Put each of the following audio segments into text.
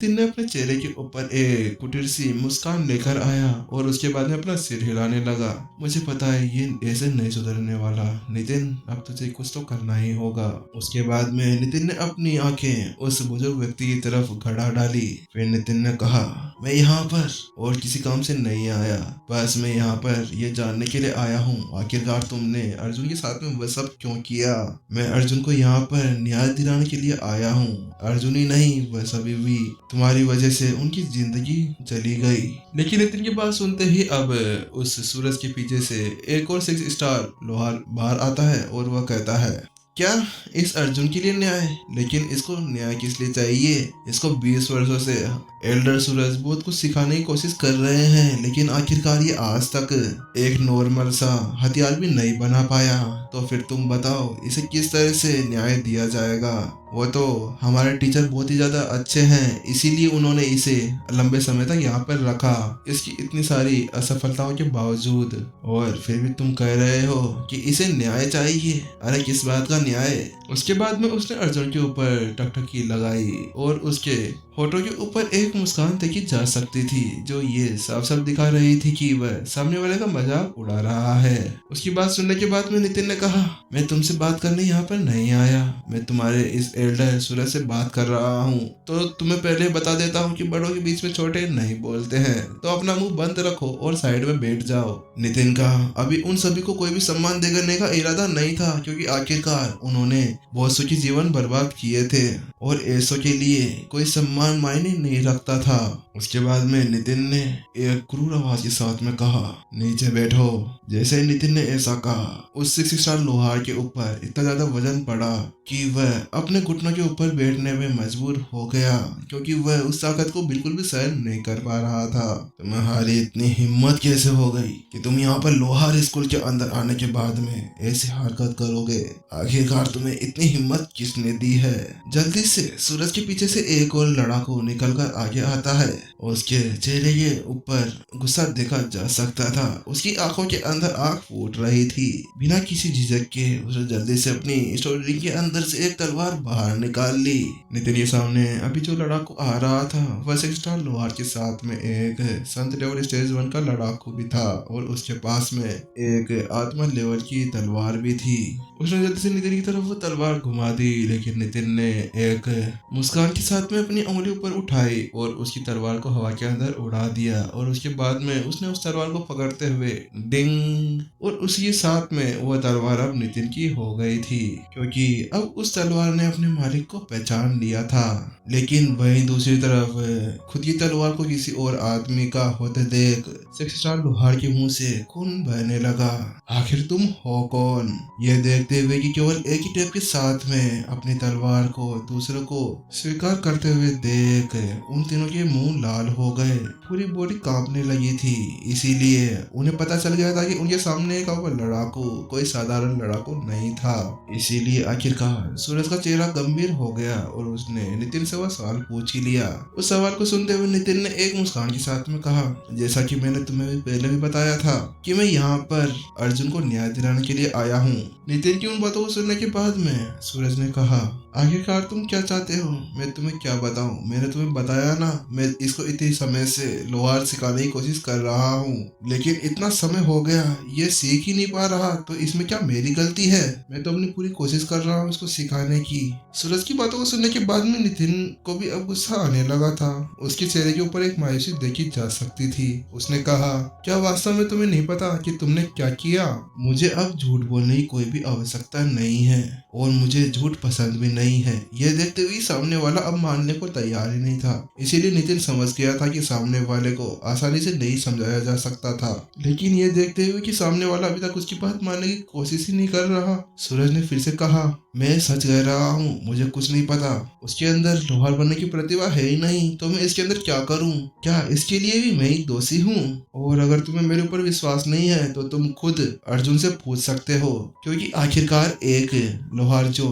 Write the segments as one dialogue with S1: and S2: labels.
S1: नितिन ने अपने चेहरे के ऊपर एक कुटिल सी मुस्कान लेकर आया और उसके बाद में अपना सिर हिलाने लगा। मुझे पता है ये ऐसे नहीं सुधरने वाला। नितिन, अब तुझे कुछ तो करना ही होगा। उसके बाद में नितिन ने अपनी आंखें उस बुजुर्ग व्यक्ति की तरफ गड़ा डाली। फिर नितिन ने कहा, मैं यहाँ पर और किसी काम से नहीं आया। बस मैं यहाँ पर ये जानने के लिए आया हूँ आखिरकार तुमने अर्जुन के साथ में वह सब क्यों किया। मैं अर्जुन को यहाँ पर न्याय दिलाने के लिए आया हूँ। अर्जुन ही नहीं, वह सभी भी तुम्हारी वजह से उनकी जिंदगी चली गई। लेकिन नितिन की बात सुनते ही अब उस सूरज के पीछे से एक और 6 स्टार लोहार बाहर आता है और वह कहता है, क्या इस अर्जुन के लिए न्याय? लेकिन इसको न्याय किस लिए चाहिए? इसको 20 वर्षों से एल्डर सूरज बहुत कुछ सिखाने की कोशिश कर रहे हैं, लेकिन आखिरकार ये आज तक एक नॉर्मल सा हथियार भी नहीं बना पाया। तो फिर तुम बताओ इसे किस तरह से न्याय दिया जाएगा? वो तो हमारे टीचर बहुत ही ज्यादा अच्छे हैं, इसीलिए उन्होंने इसे लंबे समय तक यहाँ पर रखा, इसकी इतनी सारी असफलताओं के बावजूद। और फिर भी तुम कह रहे हो कि इसे न्याय चाहिए। अरे किस बात का न्याय? उसके बाद में उसने अर्जुन के ऊपर टकटकी लगाई और उसके होठों के ऊपर एक मुस्कान देखी जा सकती थी, जो ये साफ साफ दिखा रही थी कि वह सामने वाले का मजाक उड़ा रहा है। उसकी बात सुनने के बाद में नितिन ने कहा, मैं तुमसे बात करने यहाँ पर नहीं आया, मैं तुम्हारे इस एल्डर सूरज से बात कर रहा हूँ। तो तुम्हें पहले बता देता हूँ कि बड़ों के बीच में छोटे नहीं बोलते हैं, तो अपना मुंह बंद रखो और साइड में बैठ जाओ। नितिन का अभी उन सभी को कोई भी सम्मान देने का इरादा नहीं था, क्योंकि आखिरकार उन्होंने बहुत सुखी जीवन बर्बाद किए थे और ऐसों के लिए कोई सम्मान मायने नहीं रखता था। उसके बाद में नितिन ने एक क्रूर आवाज के साथ में कहा, नीचे बैठो। जैसे ही नितिन ने ऐसा कहा, उस 6 स्टार लोहार के ऊपर इतना ज्यादा वजन पड़ा कि वह अपने घुटनों के ऊपर बैठने में मजबूर हो गया, क्योंकि वह उस ताकत को बिल्कुल भी सहन नहीं कर पा रहा था। तुम्हारी इतनी हिम्मत कैसे हो गई कि तुम यहाँ पर लोहार स्कूल के अंदर आने के बाद में ऐसी हरकत करोगे? आखिरकार तुम्हें इतनी हिम्मत किसने दी है? जल्दी से सूरज के पीछे से एक और लड़ाकू निकलकर आगे आता है। उसके चेहरे के ऊपर गुस्सा देखा जा सकता था, उसकी आंखों के अंदर आग फूट रही थी। बिना किसी झिझक के उसने जल्दी से अपनी स्टोरी के अंदर से एक तलवार बाहर निकाल ली। नितिन के सामने अभी जो लड़ाकू आ रहा था वह 6 स्टार लोहार के साथ में एक संत लेवल स्टेज 1 का लड़ाकू भी था और उसके पास में एक आत्मा लेवल की तलवार भी थी। उसने जल्दी से नितिन की तरफ वो तलवार घुमा दी, लेकिन नितिन ने एक मुस्कान के साथ में अपनी उंगली ऊपर उठाई और उसकी तलवार को हवा के अंदर उड़ा दिया। और उसके बाद में उसने उस तलवार को पकड़ते हुए डिंग, और उसी साथ में वह तलवार अब नितिन की हो गई थी, क्योंकि अब उस तलवार ने अपने मालिक को पहचान लिया था। लेकिन वहीं दूसरी तरफ खुद की तलवार को किसी और आदमी का होते देख 6 स्टार लोहार के मुंह से खून बहने लगा। आखिर तुम हो कौन? यह देखते हुए कि केवल एक ही टेप के साथ में अपनी तलवार को दूसरों को स्वीकार करते हुए देख उन तीनों के मुंह लाल हो गए, पूरी बॉडी कांपने लगी थी। इसीलिए उन्हें पता चल गया था कि उनके सामने का वो लड़ाकू कोई साधारण लड़ाकू नहीं था। इसीलिए आखिरकार सूरज का चेहरा गंभीर हो गया और उसने नितिन से वह सवाल पूछ ही लिया। उस सवाल को सुनते हुए नितिन ने एक मुस्कान के साथ में कहा, जैसा कि मैंने तुम्हें पहले भी बताया था कि मैं यहाँ पर अर्जुन को न्याय दिलाने के लिए आया हूँ। नितिन की उन बातों को सुनने के बाद में सूरज ने कहा, आखिरकार तुम क्या चाहते हो? मैं तुम्हें क्या बताऊं? मैंने तुम्हें बताया ना, मैं इसको इतने समय से लोहार सिखाने की कोशिश कर रहा हूँ, लेकिन इतना समय हो गया ये सीख ही नहीं पा रहा, तो इसमें क्या मेरी गलती है? मैं तो अपनी पूरी कोशिश कर रहा हूँ इसको सिखाने की। सूरज की बातों को सुनने के बाद में नितिन को भी अब गुस्सा आने लगा था। उसके चेहरे के ऊपर एक मायूसी देखी जा सकती थी। उसने कहा, क्या वास्तव में तुम्हें नहीं पता कि तुमने क्या किया? मुझे अब झूठ बोलने की कोई भी आवश्यकता नहीं है और मुझे झूठ पसंद भी नहीं है। यह देखते हुए सामने वाला अब मानने को तैयार ही नहीं था। इसीलिए नितिन समझ गया था कि सामने वाले को आसानी से नहीं समझाया जा सकता था। लेकिन यह देखते हुए कि सामने वाला अभी तक उसकी बात मानने की कोशिश ही नहीं कर रहा, सूरज ने फिर से कहा, मैं सच कह रहा हूँ, मुझे कुछ नहीं पता। उसके अंदर लोहार बनने की प्रतिभा है ही नहीं, तो मैं इसके अंदर क्या करूँ? क्या इसके लिए भी मैं ही दोषी हूँ? और अगर तुम्हें मेरे ऊपर विश्वास नहीं है तो तुम खुद अर्जुन से पूछ सकते हो, क्योंकि आखिरकार एक लोहार जो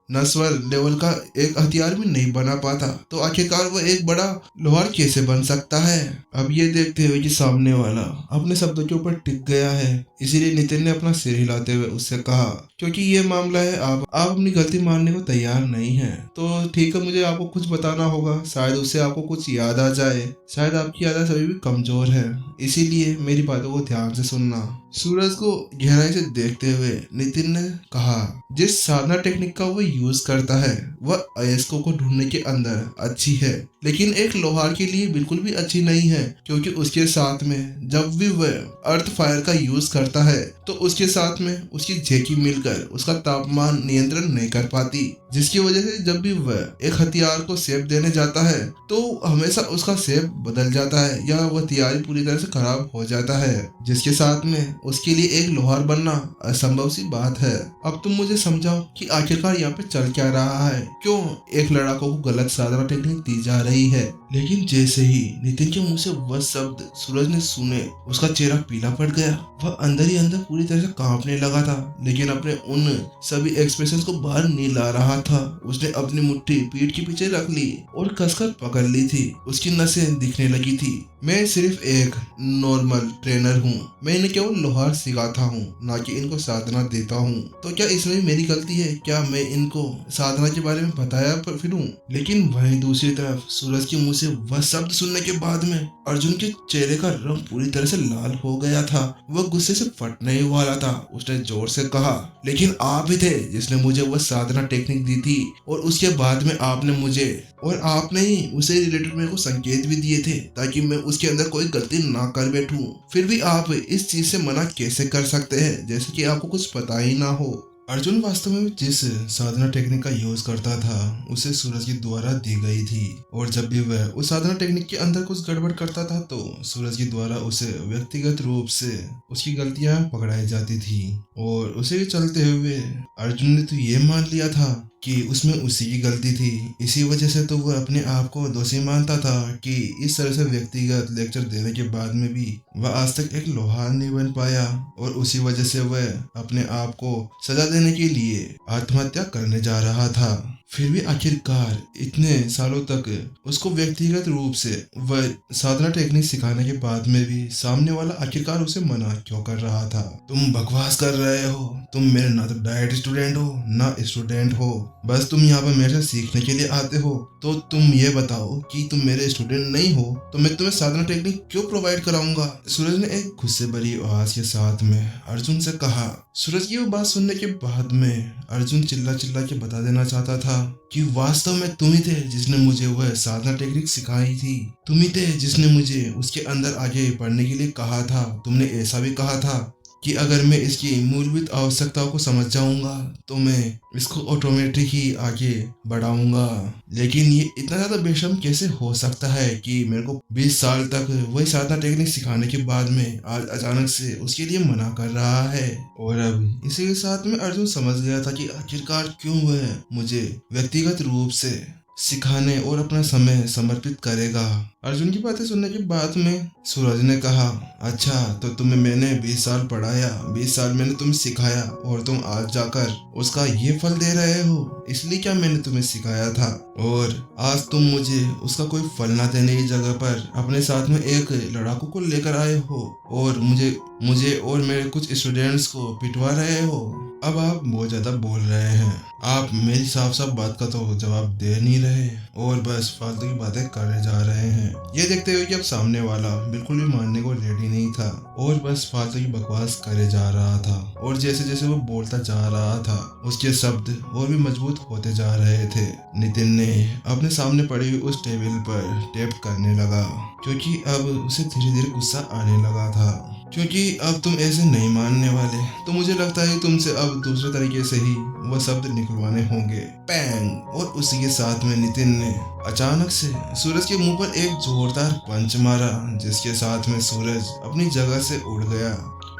S1: नस्वर लेवल का एक हथियार भी नहीं बना पाता, तो आखिरकार वो एक बड़ा लोहार कैसे बन सकता है। अब ये देखते हुए कि सामने वाला अपने शब्दों के ऊपर टिक गया है, इसीलिए नितिन ने अपना सिर हिलाते हुए उससे कहा, क्योंकि ये मामला है, आप अपनी गलती मानने को तैयार नहीं है तो ठीक है, मुझे आपको कुछ बताना होगा, शायद उससे आपको कुछ याद आ जाए। शायद आपकी यादें अभी भी कमजोर है, इसीलिए मेरी बातों को ध्यान से सुनना। सूरज को गहराई से देखते हुए नितिन ने कहा, जिस साधना टेक्निक का वो यूज करता है वह अयस्कों को ढूंढने के अंदर अच्छी है, लेकिन एक लोहार के लिए बिल्कुल भी अच्छी नहीं है, क्योंकि उसके साथ में जब भी वह अर्थ फायर का यूज करता है तो उसके साथ में उसकी झेकी मिलकर उसका तापमान नियंत्रण नहीं कर पाती, जिसकी वजह से जब भी वह एक हथियार को शेप देने जाता है तो हमेशा उसका शेप बदल जाता है या वह तैयारी पूरी तरह से खराब हो जाता है, जिसके साथ में उसके लिए एक लोहार बनना असंभव सी बात है। अब तुम मुझे समझाओ कि आखिरकार यहाँ पे चल क्या रहा है, क्यों एक लड़ाकों को गलत साधना टेक्निक दी जा रही है। लेकिन जैसे ही नितिन के मुंह से वह शब्द सूरज ने सुने, उसका चेहरा पीला पड़ गया। वह अंदर ही अंदर पूरी तरह से कांपने लगा था, लेकिन अपने उन सभी एक्सप्रेशंस को बाहर नहीं ला रहा था। उसने अपनी मुट्ठी पीठ के पीछे रख ली और कसकर पकड़ ली थी। उसकी नसें दिखने लगी थी। मैं सिर्फ एक नॉर्मल ट्रेनर हूँ, मैं इन्हें केवल लोहार सिखाता हूँ, ना कि इनको साधना देता हूँ। तो क्या इसमें मेरी गलती है? क्या मैं इनको साधना के बारे में बताया फिरूं? लेकिन वहीं दूसरी तरफ सूरज के मुंह से वह शब्द सुनने के बाद में अर्जुन के चेहरे का रंग पूरी तरह से लाल हो गया था। वह गुस्से से फटने ही वाला था। उसने जोर से कहा, लेकिन आप ही थे जिसने मुझे वह साधना टेक्निक दी थी, और उसके बाद में आपने मुझे और आपने ही उसे रिलेटेड मेरे को संकेत भी दिए थे ताकि मैं उसके अंदर कोई गलती ना कर बैठूं। फिर भी आप इस चीज से मना कैसे कर सकते हैं जैसे कि आपको कुछ पता ही ना हो। अर्जुन वास्तव में जिस साधना टेक्निक का यूज करता था उसे सूरज के द्वारा दी गई थी, और जब भी वह उस साधना टेक्निक के अंदर कुछ गड़बड़ करता था तो सूरज के द्वारा उसे व्यक्तिगत रूप से उसकी गलतियां पकड़ाई जाती थी। और उसे चलते हुए अर्जुन ने तो ये मान लिया था कि उसमें उसी की गलती थी। इसी वजह से तो वह अपने आप को दोषी मानता था कि इस तरह से व्यक्तिगत लेक्चर देने के बाद में भी वह आज तक एक लोहार नहीं बन पाया, और उसी वजह से वह अपने आप को सजा देने के लिए आत्महत्या करने जा रहा था। फिर भी आखिरकार इतने सालों तक उसको व्यक्तिगत रूप से वह साधना टेक्निक सिखाने के बाद में भी सामने वाला आखिरकार उसे मना क्यों कर रहा था? तुम बकवास कर रहे हो, तुम मेरे ना तो डायरेक्ट स्टूडेंट हो ना स्टूडेंट हो, बस तुम यहाँ पर मेरे से सीखने के लिए आते हो। तो तुम ये बताओ कि तुम मेरे स्टूडेंट नहीं हो तो मैं तुम्हें साधना टेक्निक क्यों प्रोवाइड कराऊंगा? सूरज ने एक गुस्से भरी आवाज के साथ में अर्जुन से कहा। सूरज की वो बात सुनने के बाद में अर्जुन चिल्ला चिल्ला के बता देना चाहता था कि वास्तव में तुम ही थे जिसने मुझे वह साधना टेक्निक सिखाई थी, तुम ही थे जिसने मुझे उसके अंदर आगे बढ़ने के लिए कहा था। तुमने ऐसा भी कहा था कि अगर मैं इसकी मूलभूत आवश्यकताओं को समझ जाऊंगा तो मैं इसको ऑटोमेटिक ही आगे बढ़ाऊंगा। लेकिन ये इतना ज्यादा बेशर्म कैसे हो सकता है कि मेरे को 20 साल तक वही साधना टेक्निक सिखाने के बाद में आज अचानक से उसके लिए मना कर रहा है। और अब इसी के साथ में अर्जुन समझ गया था कि आखिरकार क्यों वह मुझे व्यक्तिगत रूप से सिखाने और अपना समय समर्पित करेगा। अर्जुन की बातें सुनने के बाद में सूरज ने कहा, अच्छा तो तुम्हें मैंने 20 साल पढ़ाया, 20 साल मैंने तुम्हें सिखाया और तुम आज जाकर उसका ये फल दे रहे हो, इसलिए क्या मैंने तुम्हें सिखाया था और आज तुम मुझे उसका कोई फल ना देने की जगह पर अपने साथ में एक लड़ाकू को लेकर आए हो और मुझे और मेरे कुछ स्टूडेंट्स को पिटवा रहे हो। अब आप बहुत ज्यादा बोल रहे हैं, आप मेरी साफ साफ बात का तो जवाब दे नहीं रहे और बस फालतू की बातें करे जा रहे हैं। ये देखते हुए कि अब सामने वाला बिल्कुल भी मानने को रेडी नहीं था और बस फालतू की बकवास करे जा रहा था, और जैसे जैसे वो बोलता जा रहा था उसके शब्द और भी मजबूत होते जा रहे थे। नितिन ने अपने सामने पड़ी हुई उस टेबल पर टैप करने लगा, क्योंकि अब उसे धीरे धीरे गुस्सा आने लगा था, क्योंकि अब तुम ऐसे नहीं मानने वाले, तो मुझे लगता है तुमसे अब दूसरे तरीके से ही वह शब्द निकलवाने होंगे। पैंग! और उसी के साथ में नितिन ने अचानक से सूरज के मुंह पर एक जोरदार पंच मारा, जिसके साथ में सूरज अपनी जगह से उड़ गया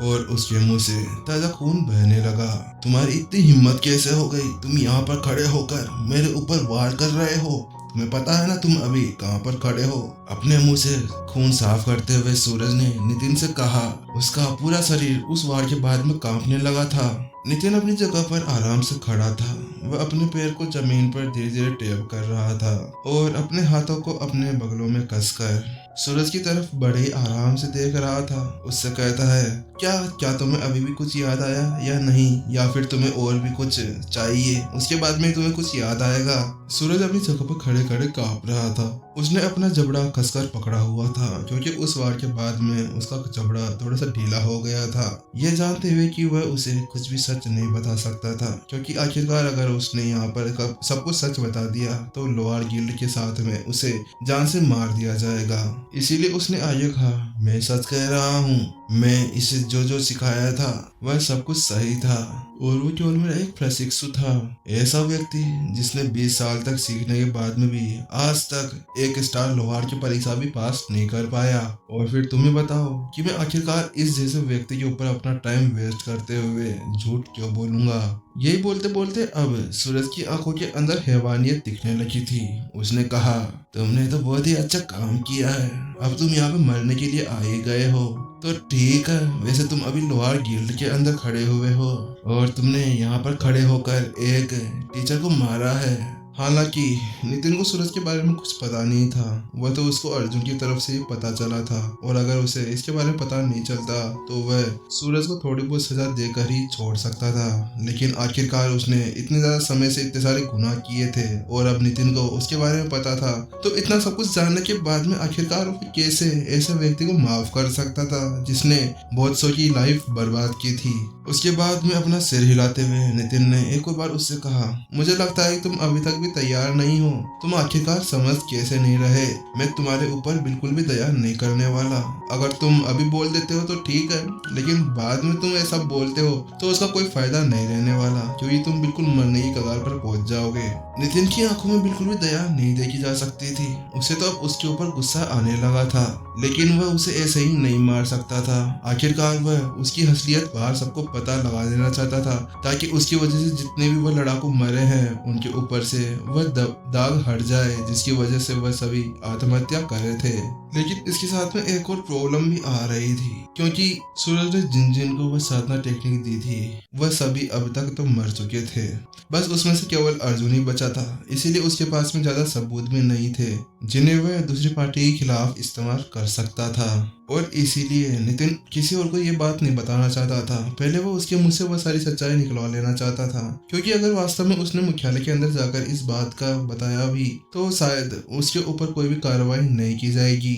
S1: और उसके मुंह से ताजा खून बहने लगा। तुम्हारी इतनी हिम्मत कैसे हो गई? तुम यहाँ पर खड़े होकर मेरे ऊपर वार कर रहे हो, तुम्हें पता है ना तुम अभी कहाँ पर खड़े हो? अपने मुंह से खून साफ करते हुए सूरज ने नितिन से कहा। उसका पूरा शरीर उस वार के बाद में कांपने लगा था। नितिन अपनी जगह पर आराम से खड़ा था। वह अपने पैर को जमीन पर धीरे धीरे टैप कर रहा था और अपने हाथों को अपने बगलों में कसकर सूरज की तरफ बड़े आराम से देख रहा था। उससे कहता है, क्या क्या तुम्हें अभी भी कुछ याद आया या नहीं, या फिर तुम्हें और भी कुछ चाहिए? उसके बाद में तुम्हें कुछ याद आएगा। सूरज अपनी जगह पर खड़े खड़े कांप रहा था। उसने अपना जबड़ा कसकर पकड़ा हुआ था क्योंकि उस वार के बाद में उसका जबड़ा थोड़ा सा ढीला हो गया था। यह जानते हुए कि वह उसे कुछ भी सच नहीं बता सकता था, क्योंकि आखिरकार अगर उसने यहाँ पर सब कुछ सच बता दिया तो लोहार गिल्ड के साथ में उसे जान से मार दिया जाएगा। इसीलिए उसने आगे कहा, मैं सच कह रहा हूँ, मैं इसे जो जो सिखाया था वह सब कुछ सही था और वो केवल मेरा एक प्रशिक्षु था। ऐसा व्यक्ति जिसने 20 साल तक सीखने के बाद में भी आज तक एक स्टार लोहार की परीक्षा भी पास नहीं कर पाया। और फिर तुम्हें बताओ कि मैं आखिरकार इस जैसे व्यक्ति के ऊपर अपना टाइम वेस्ट करते हुए झूठ क्यों बोलूंगा। यही बोलते बोलते अब सूरज की आंखों के अंदर हैवानियत दिखने लगी थी। उसने कहा, तुमने तो बहुत ही अच्छा काम किया है। अब तुम यहाँ पे मरने के लिए आए गए हो तो ठीक है। वैसे तुम अभी लोहार गिल्ड के अंदर खड़े हुए हो और तुमने यहाँ पर खड़े होकर एक टीचर को मारा है। हालांकि नितिन को सूरज के बारे में कुछ पता नहीं था। वह तो उसको अर्जुन की तरफ से ही पता चला था, और अगर उसे इसके बारे में पता नहीं चलता तो वह सूरज को थोड़ी बहुत सजा देकर ही छोड़ सकता था। लेकिन आखिरकार उसने इतने ज्यादा समय से इतने सारे गुनाह किए थे और अब नितिन को उसके बारे में पता था, तो इतना सब कुछ जानने के बाद में आखिरकार वो कैसे ऐसे व्यक्ति को माफ कर सकता था जिसने बहुत सौ की लाइफ बर्बाद की थी। उसके बाद में अपना सिर हिलाते हुए नितिन ने एक और बार उससे कहा, मुझे लगता है तुम अभी तक भी तैयार नहीं हो। तुम आखिरकार समझ कैसे नहीं रहे। मैं तुम्हारे ऊपर बिल्कुल भी दया नहीं करने वाला। अगर तुम अभी बोल देते हो तो ठीक है, लेकिन बाद में तुम ऐसा बोलते हो तो उसका कोई फायदा नहीं रहने वाला, क्योंकि तुम बिल्कुल मरने की कगार पर पहुंच जाओगे। नितिन की आंखों में बिल्कुल भी दया नहीं देखी जा सकती थी। उसे तो अब उसके ऊपर गुस्सा आने लगा था, लेकिन वह उसे ऐसे ही नहीं मार सकता था। आखिरकार वह उसकी असलियत बाहर सबको पता लगा देना चाहता था, ताकि उसकी वजह से जितने भी वह लड़ाकू मरे हैं उनके ऊपर से वह दाग हट जाए, जिसकी वजह से वह सभी आत्महत्या कर रहे थे। लेकिन इसके साथ में एक और प्रॉब्लम भी आ रही थी, क्योंकि सूरज ने जिन जिन को वह साधना टेक्निक दी थी वह सभी अब तक तो मर चुके थे। बस उसमें से केवल अर्जुन ही बचा था। इसीलिए उसके पास में ज्यादा सबूत भी नहीं थे जिन्हें वह दूसरी पार्टी के खिलाफ इस्तेमाल कर सकता था। और इसीलिए नितिन किसी और को ये बात नहीं बताना चाहता था। पहले वो उसके मुंह से वह सारी सच्चाई निकलवा लेना चाहता था, क्योंकि अगर वास्तव में उसने मुख्यालय के अंदर जाकर इस बात का बताया भी तो शायद उसके ऊपर कोई भी कार्रवाई नहीं की जाएगी।